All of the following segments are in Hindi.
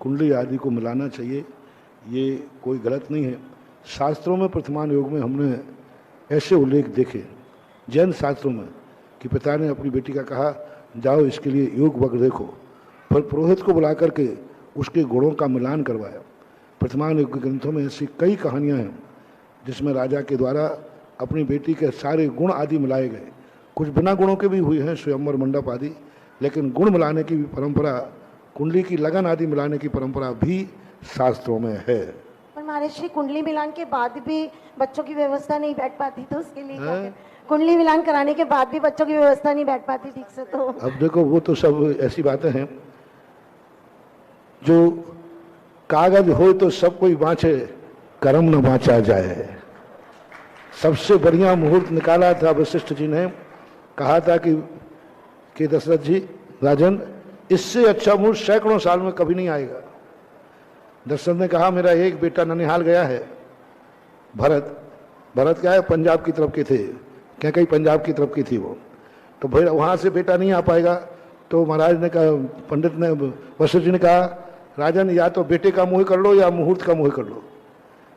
कुंडली आदि को मिलाना चाहिए, ये कोई गलत नहीं है। शास्त्रों में प्रथमान योग में हमने ऐसे उल्लेख देखे जैन शास्त्रों में कि पिता ने अपनी बेटी का कहा जाओ इसके लिए योग वक्र देखो, फिर पुरोहित को बुला करके उसके गुणों का मिलान करवाया। प्रथमान योग के ग्रंथों में ऐसी कई कहानियाँ हैं जिसमें राजा के द्वारा अपनी बेटी के सारे गुण आदि मिलाए गए। कुछ बिना गुणों के भी हुए हैं, स्वयंवर मंडप आदि, लेकिन गुण मिलाने की भी परंपरा, कुंडली की लगन आदि मिलाने की परंपरा भी शास्त्रों में है। पर महर्षि कुंडली मिलान के बाद भी बच्चों की व्यवस्था नहीं बैठ पाती, तो उसके लिए क्या करें? कुंडली मिलान कराने के बाद भी बच्चों की व्यवस्था नहीं बैठ पाती ठीक से, तो अब देखो वो तो सब ऐसी बातें हैं जो कागज हो तो सब कोई बाँचे, कर्म न बाँचा जाए। सबसे बढ़िया मुहूर्त निकाला था वशिष्ठ जी ने, कहा था कि दशरथ जी राजन, इससे अच्छा मुहूर्त सैकड़ों साल में कभी नहीं आएगा। दशरथ ने कहा मेरा एक बेटा ननिहाल गया है, भरत क्या है पंजाब की तरफ के थे, क्या कहीं पंजाब की तरफ की थी वो, तो भाई वहाँ से बेटा नहीं आ पाएगा। तो महाराज ने कहा, पंडित ने, वशिष्ठ जी ने कहा राजन या तो बेटे का मुँह कर लो या मुहूर्त का मुँह कर लो,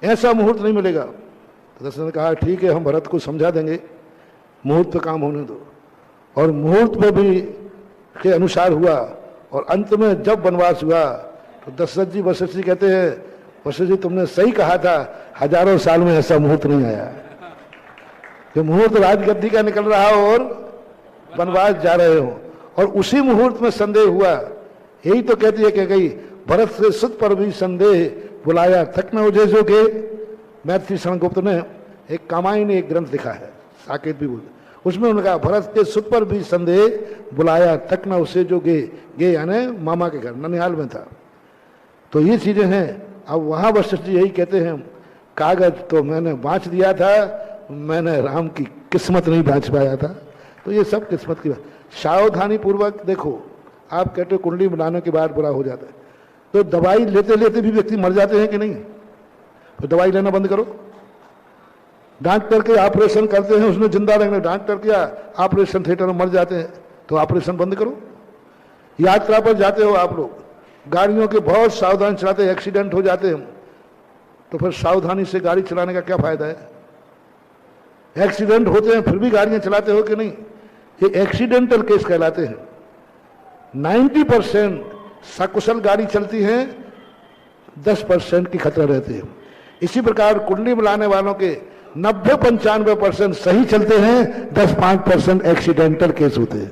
ऐसा मुहूर्त नहीं मिलेगा। तो दशरथ ने कहा ठीक है हम भरत को समझा देंगे, मुहूर्त पे काम होने दो। और मुहूर्त में भी के अनुसार हुआ, और अंत में जब वनवास हुआ तो दशरथ जी वशिष्ठ जी कहते हैं वशिष्ठ जी तुमने सही कहा था, हजारों साल में ऐसा मुहूर्त नहीं आया कि मुहूर्त राजगद्दी का निकल रहा हो और वनवास जा रहे हो। और उसी मुहूर्त में संदेह हुआ, यही तो कहती है कि गई भरत से सुत पर भी संदेह बुलाया थक न उजे जो के। मैथिली शरण गुप्त ने एक कामायनी एक ग्रंथ लिखा है, साकेत भी बोलते, उसमें उन्होंने कहा भरत के सुत पर भी संदेह बुलाया तक न उसे जो गे यानी मामा के घर ननिहाल में था। तो ये चीजें हैं। अब वहाँ वशिष्ठ जी यही कहते हैं कागज तो मैंने बाँच दिया था, मैंने राम की किस्मत नहीं बाँच पाया था। तो ये सब किस्मत की बात। सावधानी पूर्वक देखो, आप कहते हो कुंडली मिलाने के बाद बुरा हो जाता है, तो दवाई लेते लेते भी व्यक्ति मर जाते हैं कि नहीं? तो दवाई लेना बंद करो। डॉक्टर के ऑपरेशन करते हैं उसने जिंदा रहने, डॉक्टर क्या ऑपरेशन थिएटर में मर जाते हैं, तो ऑपरेशन बंद करो। यात्रा पर जाते हो आप लोग, गाड़ियों के बहुत सावधान चलाते हैं, एक्सीडेंट हो जाते हैं, तो फिर सावधानी से गाड़ी चलाने का क्या फायदा है? एक्सीडेंट होते हैं फिर भी गाड़ियां चलाते हो कि नहीं? ये एक्सीडेंटल केस कहलाते हैं। 90% सकुशल गाड़ी चलती है, 10% की खतरा रहती है। इसी प्रकार कुंडली मिलाने वालों के 90-95% सही चलते हैं, 10-5% एक्सीडेंटल केस होते हैं।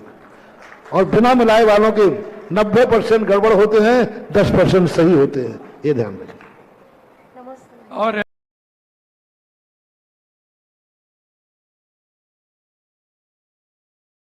और बिना मिलाए वालों के 90% गड़बड़ होते हैं, 10% सही होते हैं। ये ध्यान रखें। नमस्ते। और